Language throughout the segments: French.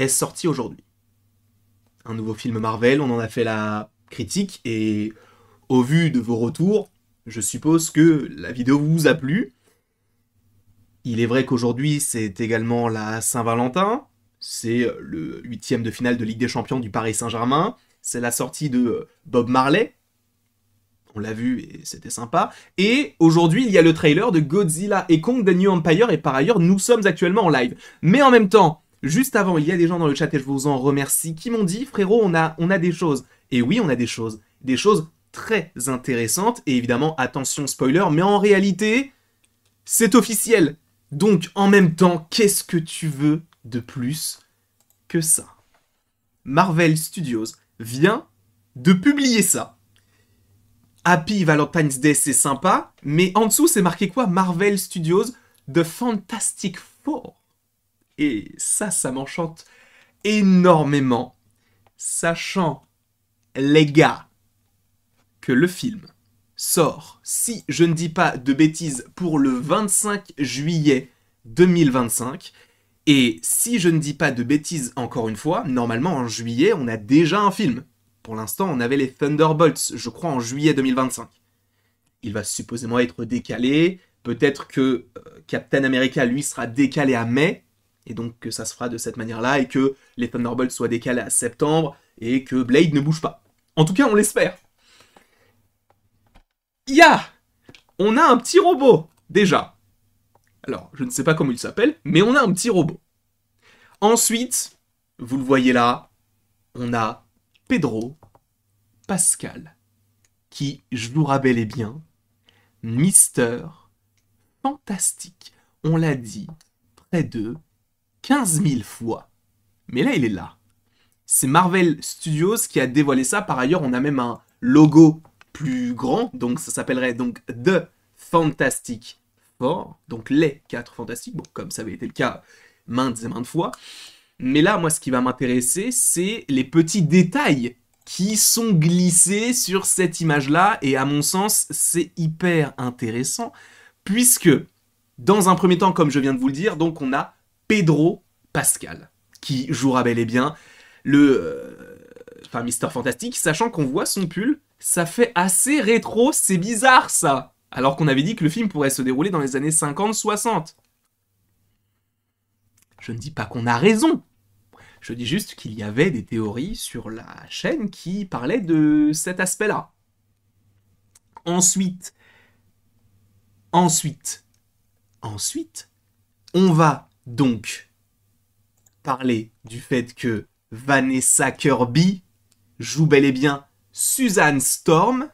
est sorti aujourd'hui. Un nouveau film Marvel, on en a fait la critique, et au vu de vos retours, je suppose que la vidéo vous a plu. Il est vrai qu'aujourd'hui, c'est également la Saint-Valentin, c'est le huitième de finale de Ligue des Champions du Paris Saint-Germain, c'est la sortie de Bob Marley, on l'a vu et c'était sympa, et aujourd'hui, il y a le trailer de Godzilla et Kong The New Empire, et par ailleurs, nous sommes actuellement en live. Mais en même temps, juste avant, il y a des gens dans le chat, et je vous en remercie, qui m'ont dit, frérot, on a des choses. Et oui, on a des choses très intéressantes, et évidemment, attention spoiler, mais en réalité, c'est officiel. Donc, en même temps, qu'est-ce que tu veux de plus que ça? Marvel Studios vient de publier ça. Happy Valentine's Day, c'est sympa, mais en dessous, c'est marqué quoi? Marvel Studios The Fantastic Four. Et ça m'enchante énormément, sachant, les gars, que le film sort, si je ne dis pas de bêtises, pour le 25 juillet 2025. Et si je ne dis pas de bêtises encore une fois, normalement en juillet, on a déjà un film. Pour l'instant, on avait les Thunderbolts, je crois, en juillet 2025. Il va supposément être décalé. Peut-être que Captain America, lui, sera décalé à mai. Et donc que ça se fera de cette manière-là. Et que les Thunderbolts soient décalés à septembre. Et que Blade ne bouge pas. En tout cas, on l'espère. On a un petit robot, déjà. Alors, je ne sais pas comment il s'appelle, mais on a un petit robot. Ensuite, vous le voyez là, on a Pedro Pascal, qui jouera bel et bien Mister Fantastique. On l'a dit près de 15 000 fois. Mais là, il est là. C'est Marvel Studios qui a dévoilé ça. Par ailleurs, on a même un logo plus grand, donc ça s'appellerait donc The Fantastic Four, donc les 4 fantastiques, bon, comme ça avait été le cas maintes et maintes fois. Mais là, moi, ce qui va m'intéresser, c'est les petits détails qui sont glissés sur cette image-là, et à mon sens, c'est hyper intéressant, puisque, dans un premier temps, comme je viens de vous le dire, donc on a Pedro Pascal, qui jouera bel et bien Mister Fantastique, sachant qu'on voit son pull, ça fait assez rétro, c'est bizarre ça, alors qu'on avait dit que le film pourrait se dérouler dans les années 50-60. Je ne dis pas qu'on a raison, je dis juste qu'il y avait des théories sur la chaîne qui parlaient de cet aspect-là. Ensuite, on va donc parler du fait que Vanessa Kirby joue bel et bien Susan Storm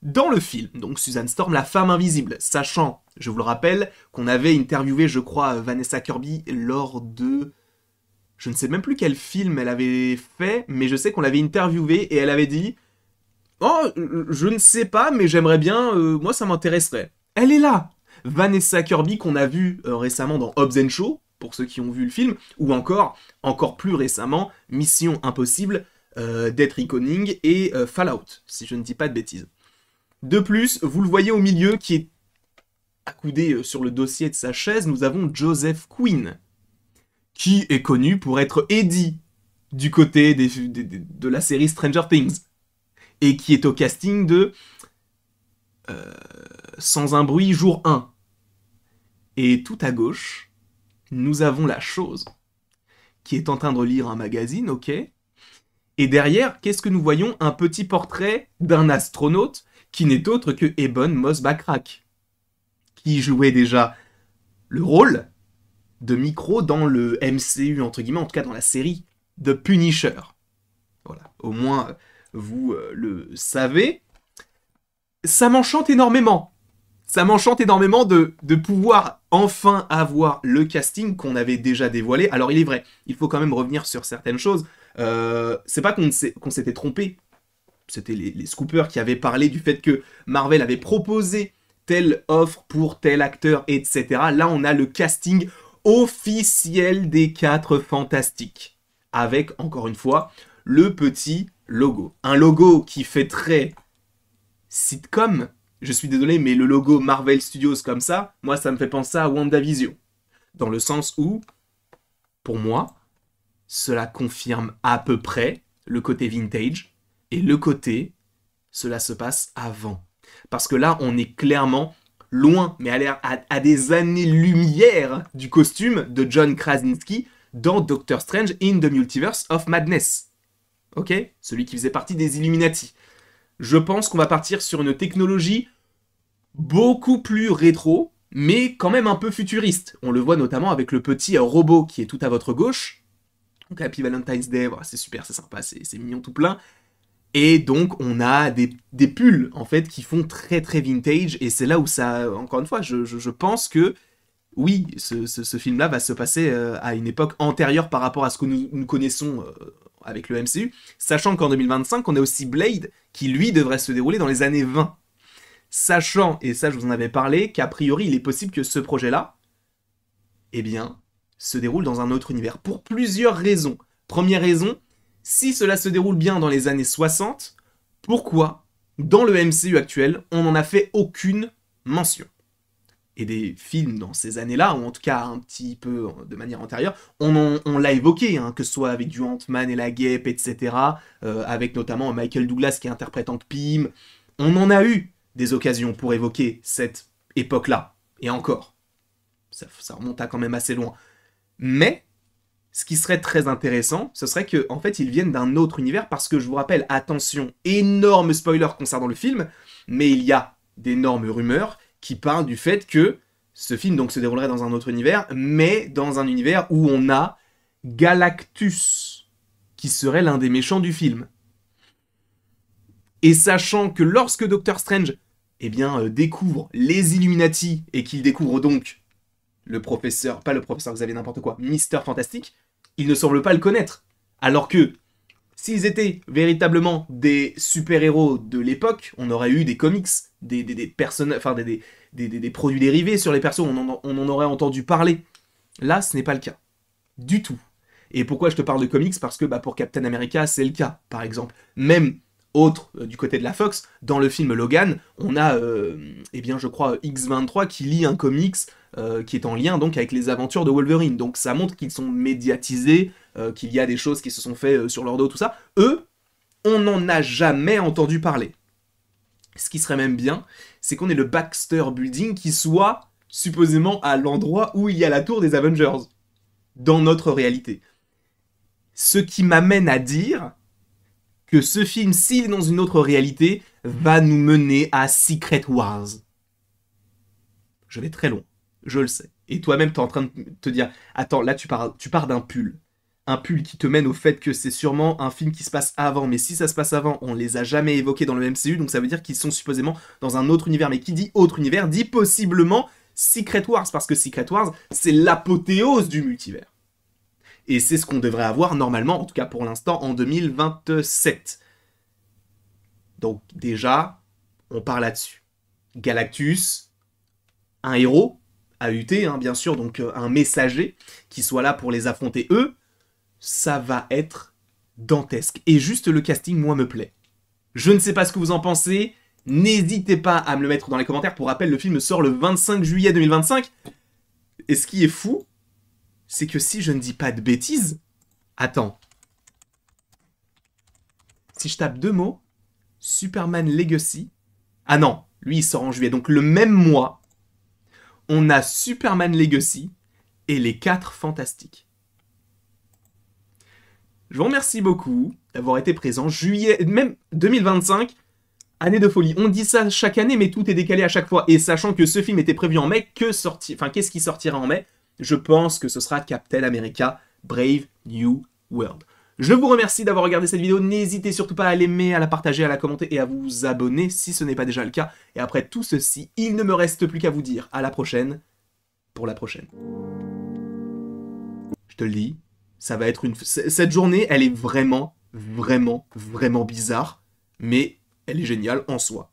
dans le film. Donc Susan Storm, la femme invisible. Sachant, je vous le rappelle, qu'on avait interviewé, je crois, Vanessa Kirby lors de... Je ne sais même plus quel film elle avait fait, mais je sais qu'on l'avait interviewée et elle avait dit « Oh, je ne sais pas, mais j'aimerais bien, moi ça m'intéresserait. » Elle est là, Vanessa Kirby qu'on a vue récemment dans Hobbs & Shaw, pour ceux qui ont vu le film, ou encore plus récemment, Mission Impossible, Death Reckoning et Fallout, si je ne dis pas de bêtises. De plus, vous le voyez au milieu, qui est accoudé sur le dossier de sa chaise, nous avons Joseph Quinn, qui est connu pour être Eddie du côté de la série Stranger Things, et qui est au casting de Sans un bruit, jour 1. Et tout à gauche, nous avons la chose, qui est en train de lire un magazine, ok. Et derrière, qu'est-ce que nous voyons? Un petit portrait d'un astronaute qui n'est autre que Ebon Moss-Backrack, qui jouait déjà le rôle de Micro dans le MCU, entre guillemets, en tout cas dans la série The Punisher. Voilà, au moins vous le savez. Ça m'enchante énormément. Ça m'enchante énormément de pouvoir enfin avoir le casting qu'on avait déjà dévoilé. Alors il est vrai, il faut quand même revenir sur certaines choses. C'est pas qu'on s'était trompé. C'était les scoopers qui avaient parlé du fait que Marvel avait proposé telle offre pour tel acteur, etc. Là, on a le casting officiel des 4 fantastiques. Avec, encore une fois, le petit logo. Un logo qui fait très sitcom. Je suis désolé, mais le logo Marvel Studios comme ça, moi, ça me fait penser à WandaVision. Dans le sens où, pour moi, cela confirme à peu près le côté vintage, et le côté, cela se passe avant. Parce que là, on est clairement loin, mais à des années-lumière du costume de John Krasinski dans Doctor Strange in the Multiverse of Madness. Ok? Celui qui faisait partie des Illuminati. Je pense qu'on va partir sur une technologie beaucoup plus rétro, mais quand même un peu futuriste. On le voit notamment avec le petit robot qui est tout à votre gauche. Donc Happy Valentine's Day, voilà, c'est super, c'est sympa, c'est mignon tout plein. Et donc on a des pulls en fait qui font très très vintage, et c'est là où ça, encore une fois, je pense que oui, ce film-là va se passer à une époque antérieure par rapport à ce que nous connaissons avec le MCU, sachant qu'en 2025, on a aussi Blade, qui lui devrait se dérouler dans les années 20. Sachant, et ça je vous en avais parlé, qu'a priori il est possible que ce projet-là, eh bien, se déroule dans un autre univers, pour plusieurs raisons. Première raison, si cela se déroule bien dans les années 60, pourquoi, dans le MCU actuel, on n'en a fait aucune mention? Et des films dans ces années-là, ou en tout cas un petit peu de manière antérieure, on l'a évoqué, hein, que ce soit avec du Ant-Man et la Guêpe, etc., avec notamment Michael Douglas qui interprète Hank Pym. On en a eu des occasions pour évoquer cette époque-là, et encore. Ça remonte à quand même assez loin. Mais, ce qui serait très intéressant, ce serait qu'en fait, ils viennent d'un autre univers, parce que je vous rappelle, attention, énorme spoiler concernant le film, mais il y a d'énormes rumeurs qui parlent du fait que ce film donc se déroulerait dans un autre univers, mais dans un univers où on a Galactus, qui serait l'un des méchants du film. Et sachant que lorsque Doctor Strange découvre les Illuminati, et qu'il découvre donc le professeur, pas le professeur Xavier n'importe quoi, Mister Fantastique, il ne semble pas le connaître. Alors que, s'ils étaient véritablement des super-héros de l'époque, on aurait eu des comics, des produits dérivés sur les persos, on en aurait entendu parler. Là, ce n'est pas le cas. Du tout. Et pourquoi je te parle de comics? Parce que pour Captain America, c'est le cas, par exemple. Même autre, du côté de la Fox, dans le film Logan, on a, je crois, X-23 qui lit un comics qui est en lien donc avec les aventures de Wolverine. Donc ça montre qu'ils sont médiatisés, qu'il y a des choses qui se sont faites sur leur dos, tout ça. Eux, on n'en a jamais entendu parler. Ce qui serait même bien, c'est qu'on ait le Baxter Building qui soit supposément à l'endroit où il y a la tour des Avengers, dans notre réalité. Ce qui m'amène à dire que ce film, s'il est dans une autre réalité, va nous mener à Secret Wars. Je vais très loin, je le sais. Et toi-même, t'es en train de te dire, attends, là tu pars d'un pull. Un pull qui te mène au fait que c'est sûrement un film qui se passe avant. Mais si ça se passe avant, on les a jamais évoqués dans le MCU, donc ça veut dire qu'ils sont supposément dans un autre univers. Mais qui dit autre univers, dit possiblement Secret Wars, parce que Secret Wars, c'est l'apothéose du multivers. Et c'est ce qu'on devrait avoir normalement, en tout cas pour l'instant, en 2027. Donc déjà, on part là-dessus. Galactus, un héros, AUT, hein, bien sûr, donc un messager qui soit là pour les affronter eux, ça va être dantesque. Et juste le casting, moi, me plaît. Je ne sais pas ce que vous en pensez, n'hésitez pas à me le mettre dans les commentaires. Pour rappel, le film sort le 25 juillet 2025. Et ce qui est fou, c'est que si je ne dis pas de bêtises... Attends. Si je tape deux mots, Superman Legacy... Ah non, lui il sort en juillet. Donc le même mois, on a Superman Legacy et les 4 Fantastiques. Je vous remercie beaucoup d'avoir été présent. Juillet, même 2025, année de folie. On dit ça chaque année, mais tout est décalé à chaque fois. Et sachant que ce film était prévu en mai, qu'est-ce qui sortira en mai? Je pense que ce sera Captain America Brave New World. Je vous remercie d'avoir regardé cette vidéo. N'hésitez surtout pas à l'aimer, à la partager, à la commenter et à vous abonner si ce n'est pas déjà le cas. Et après tout ceci, il ne me reste plus qu'à vous dire à la prochaine pour la prochaine. Je te le dis, ça va être cette journée, elle est vraiment, vraiment, vraiment bizarre, mais elle est géniale en soi.